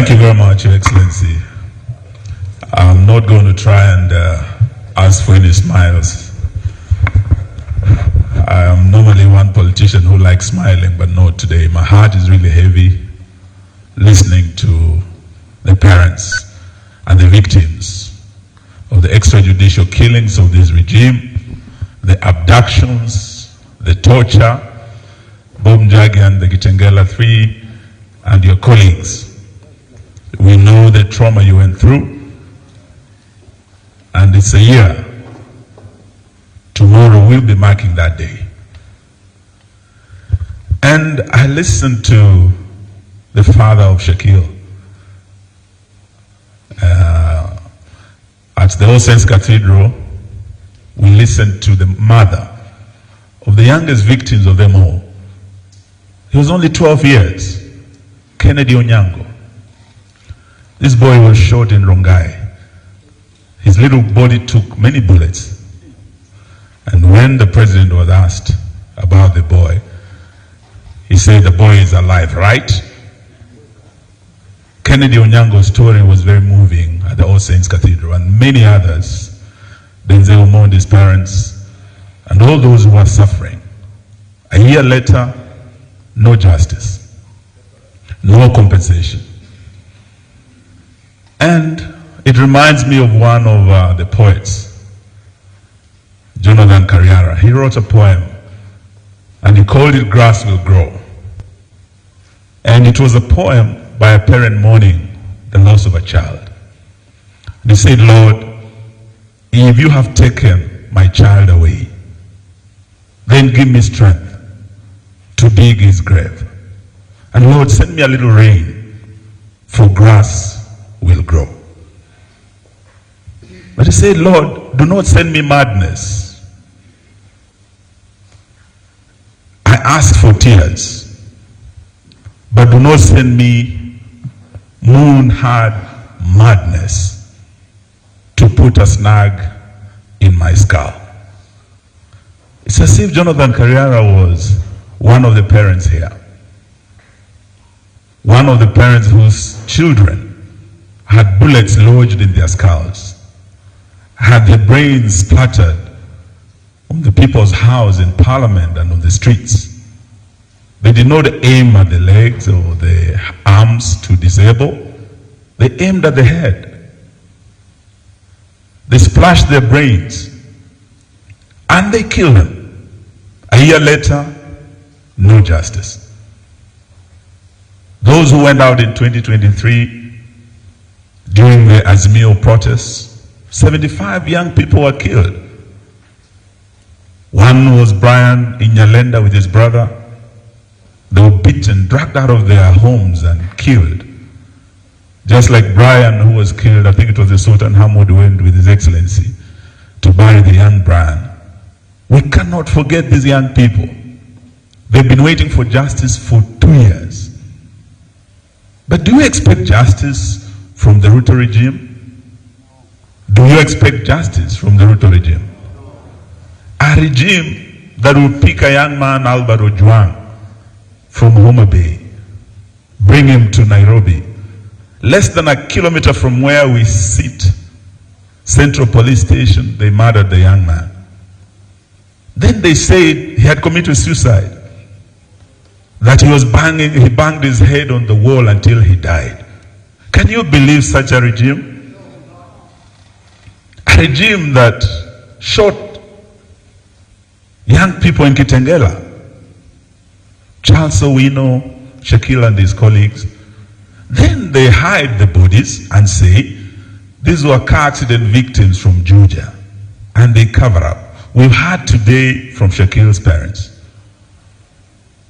Thank you very much, Your Excellency. I'm not going to try and ask for any smiles. I am normally one politician who likes smiling, but not today. My heart is really heavy listening to the parents and the victims of the extrajudicial killings of this regime, the abductions, the torture, Bob Njagi and the Gitengela 3 and your colleagues. We know the trauma you went through, and it's a year. Tomorrow we'll be marking that day. And I listened to the father of Shakil at the All Saints Cathedral. We listened to the mother of the youngest victims of them all. He was only 12 years, Kennedy Onyango. This boy was shot in Rongai. His little body took many bullets. And when the president was asked about the boy, he said the boy is alive, right? Kennedy Onyango's story was very moving at the All Saints Cathedral, and many others. Denzel Omondi's parents, and all those who are suffering. A year later, no justice, no compensation. And it reminds me of one of the poets, Jonathan Carriara. He wrote a poem, and he called it Grass Will Grow. And it was a poem by a parent mourning the loss of a child. And he said, Lord, if you have taken my child away, then give me strength to dig his grave. And Lord, send me a little rain, for grass will grow. But he said, Lord, do not send me madness. I ask for tears, but do not send me moon-hard madness to put a snag in my skull. It's as if Jonathan Carriara was one of the parents here. One of the parents whose children had bullets lodged in their skulls, had their brains splattered on the people's house in Parliament and on the streets. They did not aim at the legs or the arms to disable. They aimed at the head. They splashed their brains and they killed them. A year later, no justice. Those who went out in 2023 during the Azimio protests, 75 young people were killed. One was Brian in Nyalenda with his brother. They were beaten, dragged out of their homes and killed. Just like Brian, who was killed, I think it was the Sultan Hamoud went with His Excellency to bury the young Brian. We cannot forget these young people. They've been waiting for justice for 2 years. But do you expect justice from the Ruto regime? Do you expect justice from the Ruto regime? A regime that will pick a young man, Albert Ojwang, from Mutembei, bring him to Nairobi, less than a kilometer from where we sit, Central Police Station. They murdered the young man. Then they said he had committed suicide, that he banged his head on the wall until he died. Can you believe such a regime? A regime that shot young people in Kitengela, Charles Owino, Shakil and his colleagues. Then they hide the bodies and say these were car accident victims from Georgia, and they cover up. We've heard today from Shakil's parents.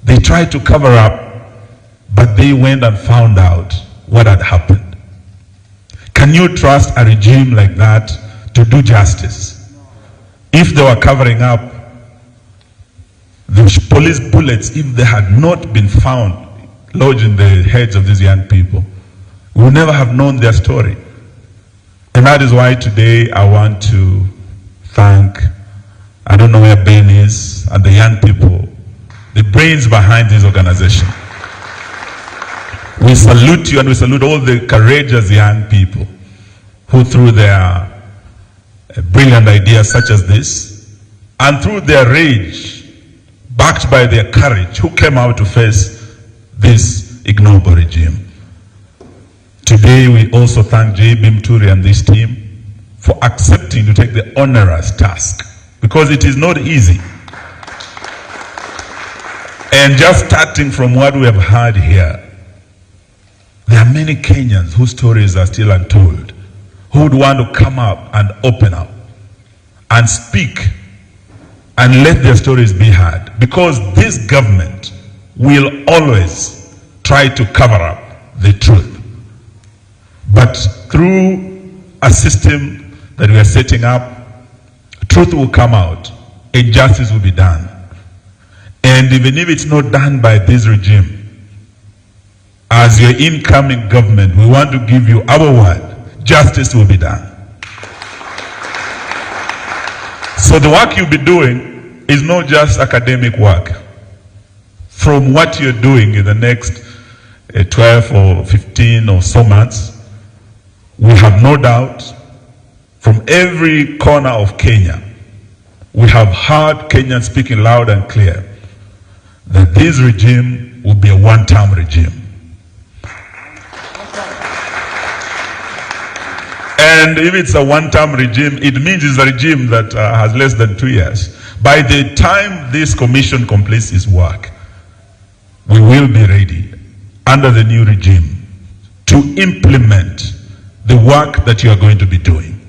They tried to cover up, but they went and found out what had happened. Can you trust a regime like that to do justice? If they were covering up, the police bullets, if they had not been found lodged in the heads of these young people, we would never have known their story. And that is why today I want to thank, I don't know where Ben is, and the young people, the brains behind this organization. We salute you and we salute all the courageous young people who through their brilliant ideas such as this and through their rage, backed by their courage, who came out to face this ignoble regime. Today we also thank J.B. Muturi and this team for accepting to take the onerous task, because it is not easy. And just starting from what we have heard here, there are many Kenyans whose stories are still untold, who would want to come up and open up and speak and let their stories be heard, because this government will always try to cover up the truth. But through a system that we are setting up, truth will come out and justice will be done. And even if it's not done by this regime, as your incoming government, we want to give you our word, justice will be done. So the work you'll be doing is not just academic work. From what you're doing in the next 12 or 15 or so months, we have no doubt from every corner of Kenya, we have heard Kenyans speaking loud and clear that this regime will be a one-term regime. And if it's a one-term regime, it means it's a regime that has less than 2 years. By the time this commission completes its work, we will be ready under the new regime to implement the work that you are going to be doing.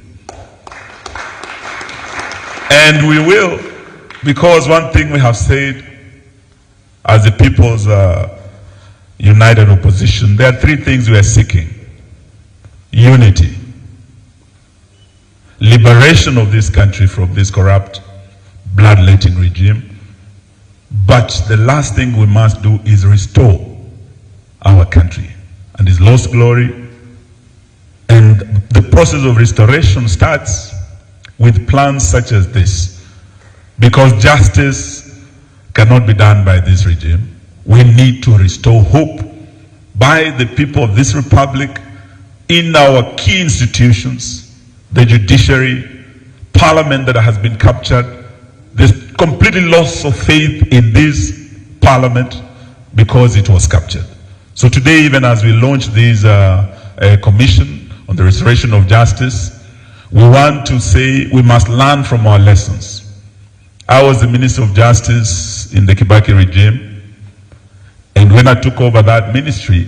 And we will, because one thing we have said as the People's United Opposition, there are three things we are seeking: unity, liberation of this country from this corrupt, bloodletting regime. But the last thing we must do is restore our country and its lost glory. And the process of restoration starts with plans such as this, because justice cannot be done by this regime. We need to restore hope by the people of this republic in our key institutions, the judiciary, parliament that has been captured. There's completely loss of faith in this parliament because it was captured. So today, even as we launch this commission on the restoration of justice, we want to say we must learn from our lessons. I was the Minister of Justice in the Kibaki regime, and when I took over that ministry,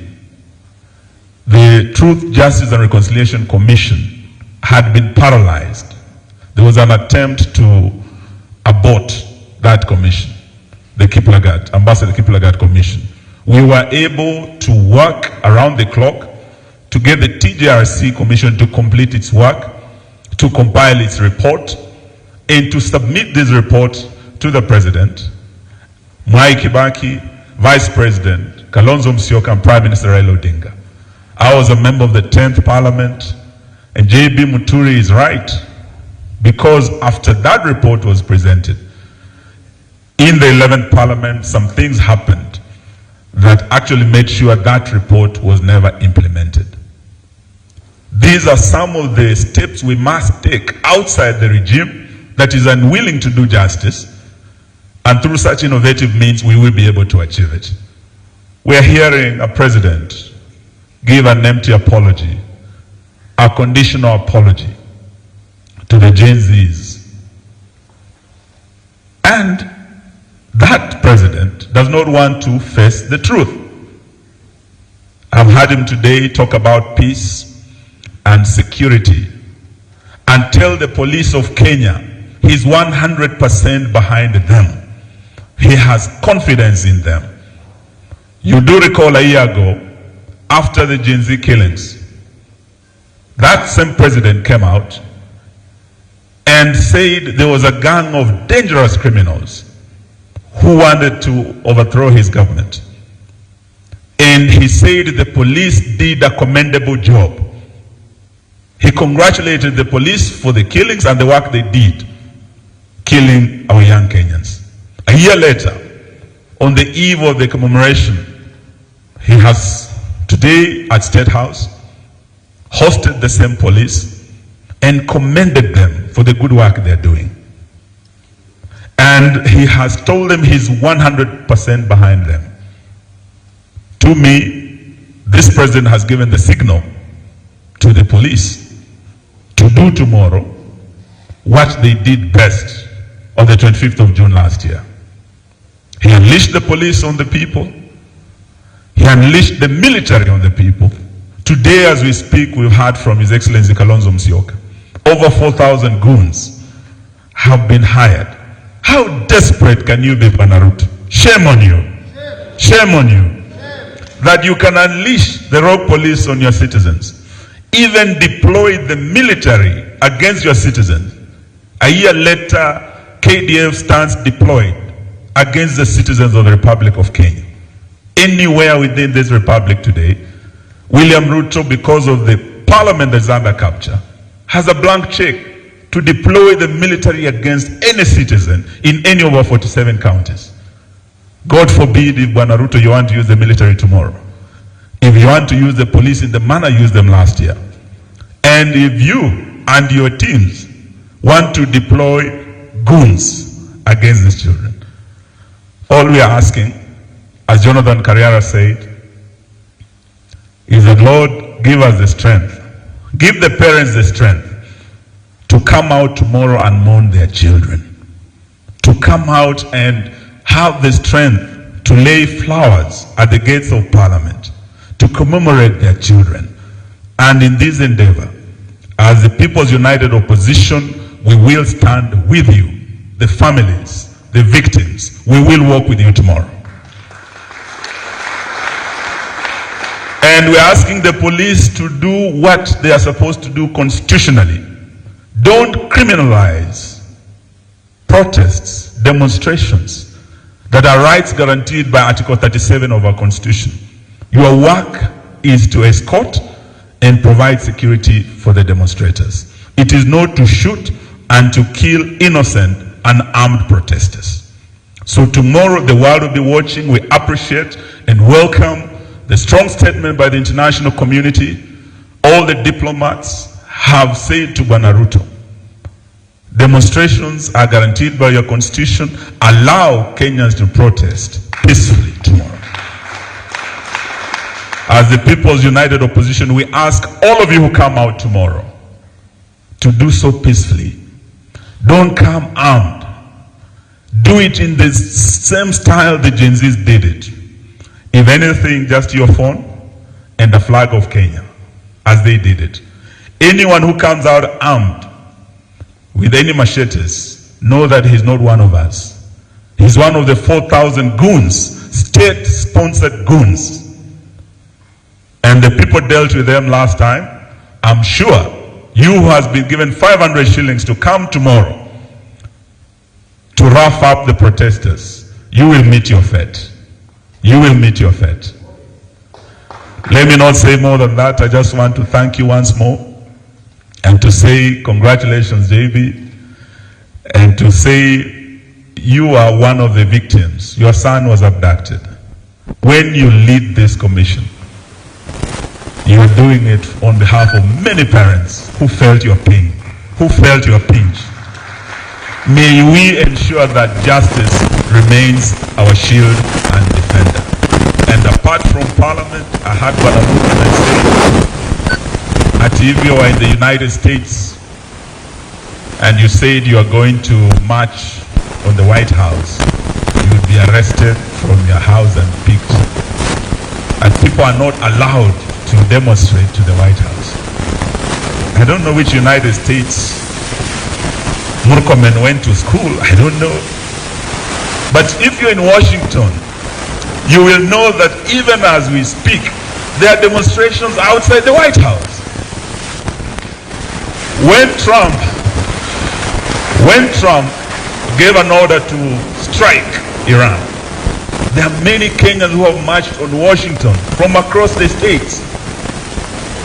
the Truth, Justice and Reconciliation Commission had been paralyzed. There was an attempt to abort that commission, the Kiplagat, Ambassador Kiplagat Commission. We were able to work around the clock to get the TJRC Commission to complete its work, to compile its report, and to submit this report to the President, Mwai Kibaki, Vice President Kalonzo Musyoka, and Prime Minister Raila ODINGA. I was a member of the 10th Parliament, and J.B. Muturi is right, because after that report was presented, in the 11th Parliament, some things happened that actually made sure that report was never implemented. These are some of the steps we must take outside the regime that is unwilling to do justice, and through such innovative means we will be able to achieve it. We are hearing a president give an empty apology, a conditional apology to the GenZs. And that president does not want to face the truth. I've heard him today talk about peace and security and tell the police of Kenya he's 100% behind them. He has confidence in them. You do recall a year ago, after the Gen Z killings, that same president came out and said there was a gang of dangerous criminals who wanted to overthrow his government. And he said the police did a commendable job. He congratulated the police for the killings and the work they did, killing our young Kenyans. A year later, on the eve of the commemoration, he has to today at State House, hosted the same police, and commended them for the good work they're doing. And he has told them he's 100% behind them. To me, this president has given the signal to the police to do tomorrow what they did best on the 25th of June last year. He unleashed the police on the people. He unleashed the military on the people. Today, as we speak, we've heard from His Excellency Kalonzo Musyoka. Over 4,000 goons have been hired. How desperate can you be, Ruto? Shame on you. Shame on you. That you can unleash the rogue police on your citizens. Even deploy the military against your citizens. A year later, KDF stands deployed against the citizens of the Republic of Kenya. Anywhere within this republic today, William Ruto, because of the parliament that's under capture, has a blank check to deploy the military against any citizen in any of our 47 counties. God forbid if Ruto you want to use the military tomorrow. If you want to use the police in the manner you used them last year. And if you and your teams want to deploy goons against these children. All we are asking, as Jonathan Carriera said, is that Lord, give us the strength. Give the parents the strength to come out tomorrow and mourn their children. To come out and have the strength to lay flowers at the gates of Parliament, to commemorate their children. And in this endeavor, as the People's United Opposition, we will stand with you, the families, the victims. We will work with you tomorrow. And we're asking the police to do what they are supposed to do constitutionally. Don't criminalize protests, demonstrations that are rights guaranteed by Article 37 of our Constitution. Your work is to escort and provide security for the demonstrators. It is not to shoot and to kill innocent and armed protesters. So tomorrow the world will be watching. We appreciate and welcome the strong statement by the international community. All the diplomats have said to Ruto, demonstrations are guaranteed by your constitution. Allow Kenyans to protest peacefully tomorrow. As the People's United Opposition, we ask all of you who come out tomorrow to do so peacefully. Don't come armed. Do it in the same style the GenZs did it. If anything, just your phone and the flag of Kenya, as they did it. Anyone who comes out armed with any machetes, know that he's not one of us. He's one of the 4,000 goons, state-sponsored goons. And the people dealt with them last time. I'm sure you who has been given 500 shillings to come tomorrow to rough up the protesters, you will meet your fate. You will meet your fate. Let me not say more than that. I just want to thank you once more and to say congratulations, JB, and to say you are one of the victims. Your son was abducted. When you lead this commission, you are doing it on behalf of many parents who felt your pain, who felt your pinch. May we ensure that justice remains our shield and defender. And apart from Parliament, I had what I say, that if you are in the United States and you said you are going to march on the White House, you would be arrested from your house and picked. And people are not allowed to demonstrate to the White House. I don't know which United States Murkomen went to school, I don't know. But if you're in Washington, you will know that even as we speak, there are demonstrations outside the White House. When Trump gave an order to strike Iran, there are many Kenyans who have marched on Washington from across the states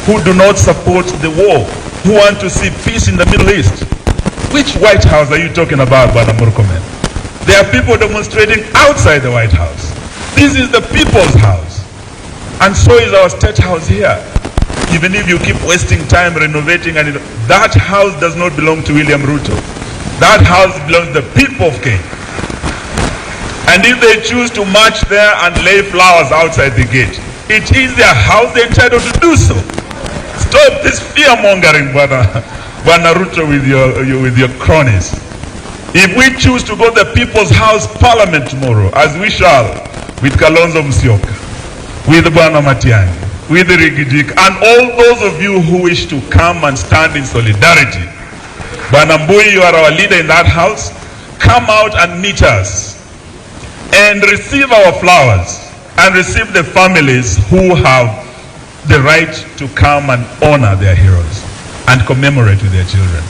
who do not support the war, who want to see peace in the Middle East. Which White House are you talking about, Bwana Murkomen? There are people demonstrating outside the White House. This is the people's house. And so is our state house here. Even if you keep wasting time renovating, and that house does not belong to William Ruto. That house belongs to the people of Kenya. And if they choose to march there and lay flowers outside the gate, it is their house, they're entitled to do so. Stop this fear-mongering, Bwana Ruto, with your cronies. If we choose to go to the People's House Parliament tomorrow, as we shall, with Kalonzo Musyoka, with Bwana Matiang'i, with Rigijik, and all those of you who wish to come and stand in solidarity, Bwana Mbui, you are our leader in that house. Come out and meet us and receive our flowers and receive the families who have the right to come and honor their heroes and commemorate with their children.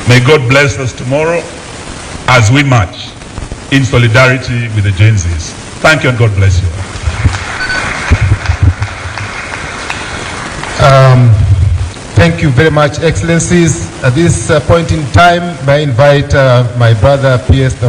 May God bless us tomorrow as we march in solidarity with the GenZs. Thank you, and God bless you. Thank you very much, Excellencies. At this point in time, may I invite my brother P.S.